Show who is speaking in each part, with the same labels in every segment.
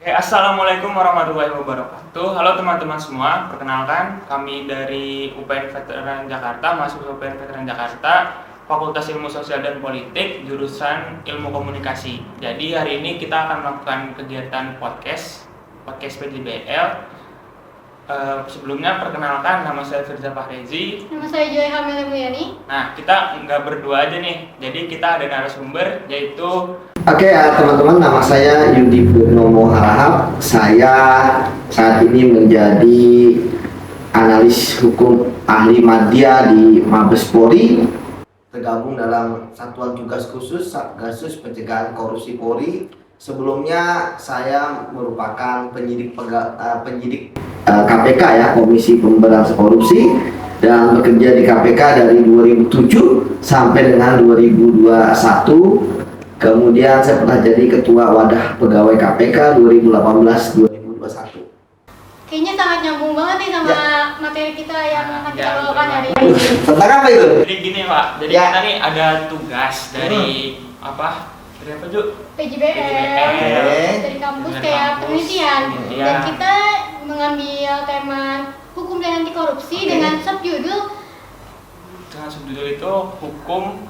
Speaker 1: Assalamualaikum warahmatullahi wabarakatuh. Halo teman-teman semua, perkenalkan kami dari UPN Veteran Jakarta, mahasiswa UPN Veteran Jakarta, Fakultas Ilmu Sosial dan Politik, jurusan Ilmu Komunikasi. Jadi hari ini kita akan melakukan kegiatan podcast PJBL. Sebelumnya perkenalkan, nama saya Firza Fahrezi.
Speaker 2: Nama saya Joy Hamil Mulyani.
Speaker 1: Nah, kita nggak berdua aja nih, jadi kita ada narasumber yaitu
Speaker 3: Oke ya teman-teman, nama saya Yudi Purnomo Harahap. Saya saat ini menjadi analis hukum ahli madya di Mabes Polri, tergabung dalam Satuan Tugas Khusus Satgasus Pencegahan Korupsi Polri. Sebelumnya saya merupakan penyidik KPK ya, Komisi Pemberantasan Korupsi, dan bekerja di KPK dari 2007 sampai dengan 2021. Kemudian saya pernah jadi Ketua Wadah Pegawai KPK 2018-2021.
Speaker 2: Kayaknya sangat nyambung banget nih sama materi kita yang akan kita bawakan hari ini.
Speaker 3: Tentang apa itu?
Speaker 1: Jadi gini Pak, jadi kita nih ada tugas dari apa? Dari apa Ju?
Speaker 2: PJBL, dari kampus kayak penelitian.
Speaker 1: Penelitian.
Speaker 2: Dan kita mengambil tema hukum dan anti korupsi dengan subjudul
Speaker 1: itu hukum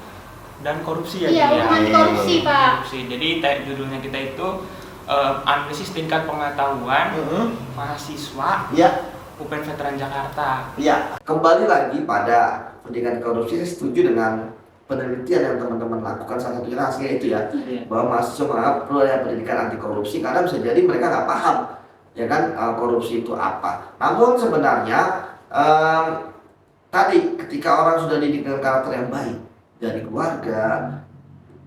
Speaker 1: dan korupsi ya.
Speaker 2: Iya, hukum anti korupsi Pak.
Speaker 1: Korupsi. Jadi judulnya kita itu analisis tingkat pengetahuan mahasiswa UPN Veteran Jakarta.
Speaker 3: Ya, kembali lagi pada pendidikan korupsi. Saya setuju dengan penelitian yang teman-teman lakukan. Salah satunya hasilnya itu ya, bahwa mahasiswa menganggap perlu ada pendidikan anti korupsi karena bisa jadi mereka nggak paham ya kan korupsi itu apa. Namun sebenarnya tadi ketika orang sudah dididik dengan karakter yang baik dari keluarga,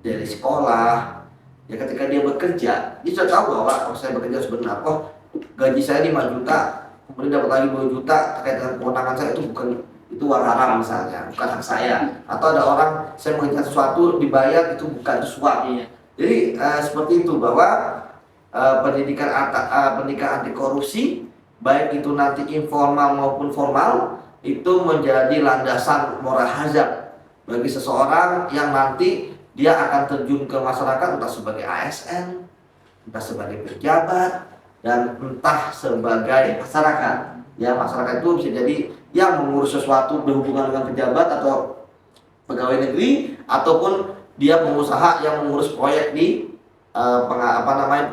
Speaker 3: dari sekolah, ya ketika dia bekerja, dia sudah tahu bahwa kalau saya bekerja sebenarnya, gaji saya 5 juta, kemudian dapat lagi 2 juta terkait dengan kewenangan saya, itu uang haram misalnya, bukan hak saya. Atau ada orang saya mengerjakan sesuatu dibayar, itu bukan suap. Jadi seperti itu, bahwa pendidikan anti korupsi, baik itu nanti informal maupun formal, itu menjadi landasan moral hazard bagi seseorang yang nanti dia akan terjun ke masyarakat, entah sebagai ASN, entah sebagai pejabat, dan entah sebagai masyarakat. Ya, masyarakat itu bisa jadi yang mengurus sesuatu berhubungan dengan pejabat atau pegawai negeri, ataupun dia pengusaha yang mengurus proyek di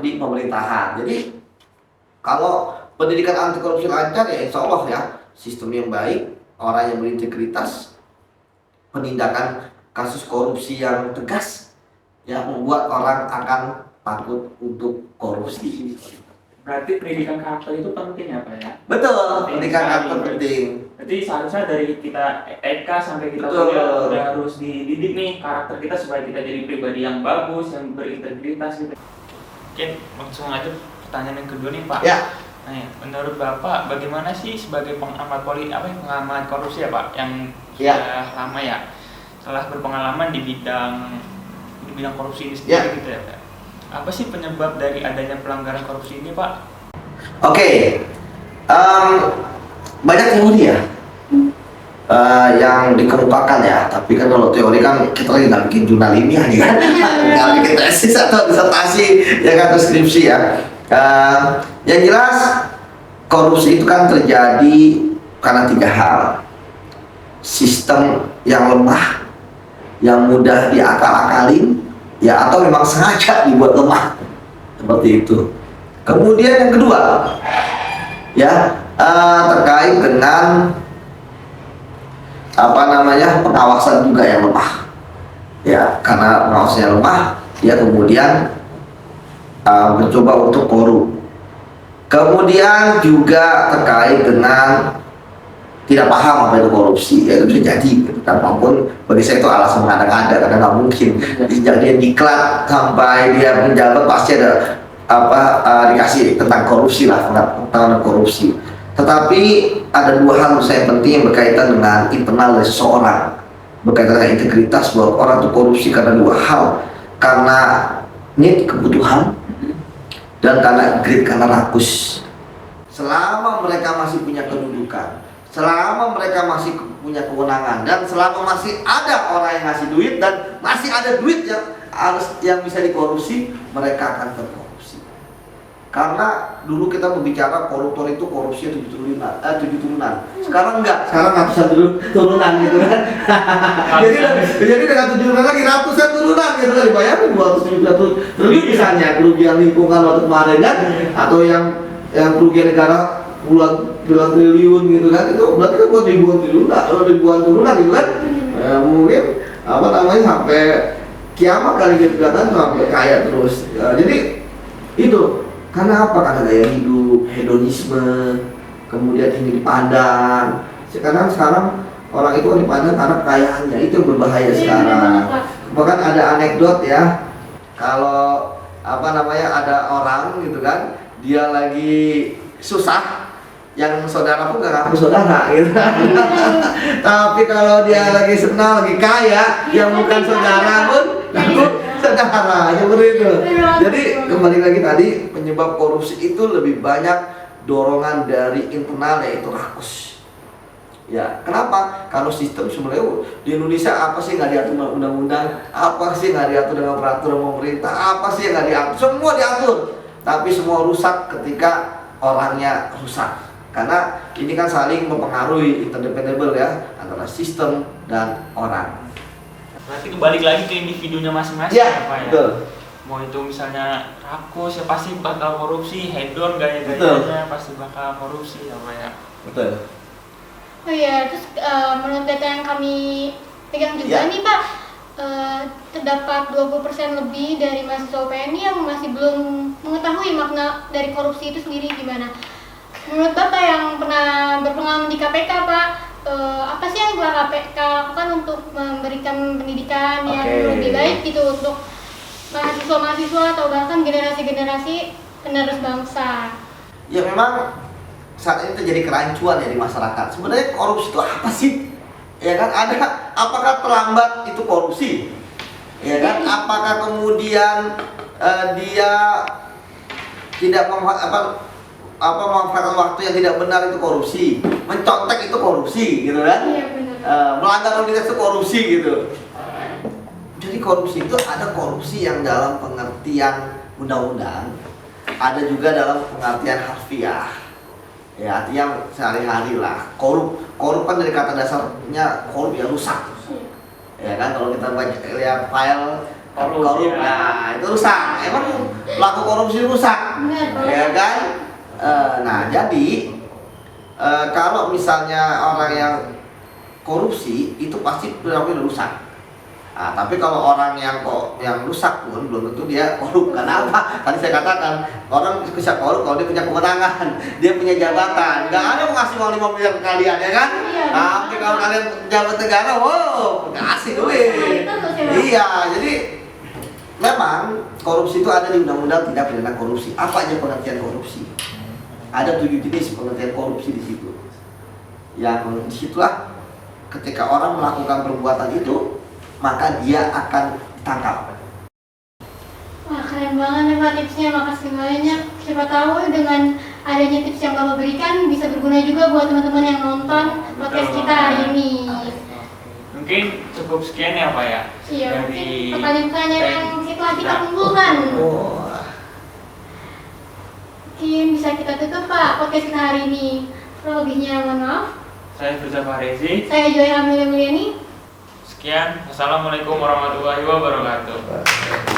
Speaker 3: di pemerintahan. Jadi kalau pendidikan anti korupsi lancar, ya insya Allah ya, sistem yang baik, orang yang berintegritas, penindakan kasus korupsi yang tegas, yang membuat orang akan takut untuk korupsi.
Speaker 1: Berarti pendidikan karakter itu penting ya Pak ya?
Speaker 3: Betul, pendidikan karakter penting.
Speaker 1: Jadi seharusnya dari kita TK sampai kita
Speaker 3: Betul.
Speaker 1: kuliah udah harus dididik nih karakter kita supaya kita jadi pribadi yang bagus, yang berintegritas gitu. Mungkin langsung aja pertanyaan yang kedua nih Pak.
Speaker 3: Ya.
Speaker 1: Nah, ya, menurut Bapak bagaimana sih sebagai pengamat pengamat korupsi ya Pak yang sudah lama ya, setelah berpengalaman di bidang korupsi ini sendiri gitu ya Pak. Apa sih penyebab dari adanya pelanggaran korupsi ini Pak?
Speaker 3: Oke. Banyak teori ya yang dikemukakan ya, tapi kan kalau teori kan kita lagi nggak bikin jurnal ilmiah nih kan, nggak bikin tesis atau disertasi ya kan, atau skripsi ya. Yang jelas korupsi itu kan terjadi karena 3 hal: sistem yang lemah, yang mudah diakal-akalin, ya atau memang sengaja dibuat lemah, seperti itu. Kemudian yang kedua ya, terkait dengan pengawasan juga yang lemah ya, karena pengawasannya lemah, dia kemudian mencoba untuk korup. Kemudian juga terkait dengan tidak paham apa itu korupsi, ya itu bisa jadi gitu. Apapun bagi saya itu alasan mengada-ngada, karena nggak mungkin sejak dia diklat sampai dia menjabat pasti ada dikasih tentang korupsi lah, tentang korupsi. Tetapi ada 2 hal menurut saya penting yang berkaitan dengan internal dari seseorang, berkaitan dengan integritas, bahwa orang itu korupsi karena 2 hal: karena need, kebutuhan, dan karena greed, karena rakus. Selama mereka masih punya kedudukan, selama mereka masih punya kewenangan, dan selama masih ada orang yang ngasih duit dan masih ada duit yang bisa dikorupsi, mereka akan terkorupsi. Karena dulu kita berbicara koruptor itu korupsinya 7 turunan. Sekarang enggak, sekarang ratusan turunan gitu kan. jadi dengan 7 turunan lagi ratusan turunan gitu kan. Bayangin 271 triliun misalnya kerugian lingkungan waktu kemarin kan, atau yang kerugian negara puluhan triliun gitu kan. Itu berarti kan buat ribuan turunan gitu kan. Mungkin sampai kiamat kali gitu kan, sampai kaya terus. Jadi itu karena apa? Karena gaya hidup, hedonisme, kemudian ingin dipandang. Sekarang orang itu kan dipandang karena kekayaannya, itu yang berbahaya sekarang. Bahkan ada anekdot ya, kalau ada orang gitu kan, dia lagi susah, yang saudara pun gak ngaku saudara gitu. Tapi kalau dia lagi senang, lagi kaya, yang bukan saudara pun ngaku saudara, seperti itu. Jadi kembali lagi tadi, penyebab korupsi itu lebih banyak dorongan dari internal, yaitu rakus. Ya, kenapa? Kalau sistem sebenarnya di Indonesia apa sih nggak diatur undang-undang, apa sih nggak diatur dengan peraturan pemerintah, apa sih yang nggak diatur, semua diatur. Tapi semua rusak ketika orangnya rusak. Karena ini kan saling mempengaruhi, interdependable ya, antara sistem dan orang.
Speaker 1: Berarti kembali lagi ke individunya masing-masing
Speaker 3: Ya,
Speaker 1: Pak ya.
Speaker 3: betul.
Speaker 1: Mau itu misalnya rakus ya pasti bakal korupsi, hedon gaya-gayanya pasti bakal korupsi apa ya.
Speaker 3: Betul.
Speaker 2: Oh iya, terus menurut data yang kami pegang juga nih Pak, terdapat 20% lebih dari mahasiswa UPN yang masih belum mengetahui makna dari korupsi itu sendiri gimana. Menurut Bapak yang pernah berpengalaman di KPK Pak, apa sih yang telah KPK lakukan untuk memberikan pendidikan yang lebih baik gitu untuk mahasiswa-mahasiswa atau bahkan generasi-generasi penerus bangsa?
Speaker 3: Ya memang saat ini terjadi kerancuan ya di masyarakat. Sebenarnya korupsi itu apa sih? Ya kan, apakah terlambat itu korupsi? Ya kan, apakah kemudian dia tidak memanfaatkan waktu yang tidak benar itu korupsi, mencontek itu korupsi gitu kan?
Speaker 2: Iya benar.
Speaker 3: Melanggar lalu lintas itu korupsi gitu. Jadi korupsi itu ada korupsi yang dalam pengertian undang-undang, ada juga dalam pengertian harfiah. Ya, artinya sehari-hari lah. Korup kan dari kata dasarnya korup ya rusak. Ya kan, kalau kita baca lihat file korup, nah itu rusak. Emang pelaku korupsi rusak, ya kan? Nah, jadi kalau misalnya orang yang korupsi itu pasti perilakunya rusak. Nah, tapi kalau orang yang rusak pun belum tentu dia korup. Kenapa? Tadi saya katakan orang bisa korup kalau dia punya kewenangan, dia punya jabatan. Nggak ada mau ngasih uang 5 miliar ke kalian ya kan? Tapi kalau kalian jabat negara, wow, kasih duit. Iya, jadi memang korupsi itu ada di undang-undang tindak pidana korupsi. Apa aja pengertian korupsi? Ada 7 jenis pengertian korupsi di situ. Yang disitulah ketika orang melakukan perbuatan itu, maka dia akan ditangkap.
Speaker 2: Wah, keren banget nih Pak tipsnya, makasih banyak. Siapa tahu dengan adanya tips yang Bapak berikan bisa berguna juga buat teman-teman yang nonton podcast kita hari ini.
Speaker 1: Mungkin cukup sekian ya Pak ya.
Speaker 2: Iya,
Speaker 1: dari
Speaker 2: mungkin pertanyaan-pertanyaan yang setelah kita kumpulkan. Mungkin bisa kita tutup Pak podcast kita hari ini. Lebihnya mohon maaf.
Speaker 1: Saya Firza Fahrezi.
Speaker 2: Saya Joy Amelia Mulyani.
Speaker 1: Sekian. Wassalamualaikum warahmatullahi wabarakatuh.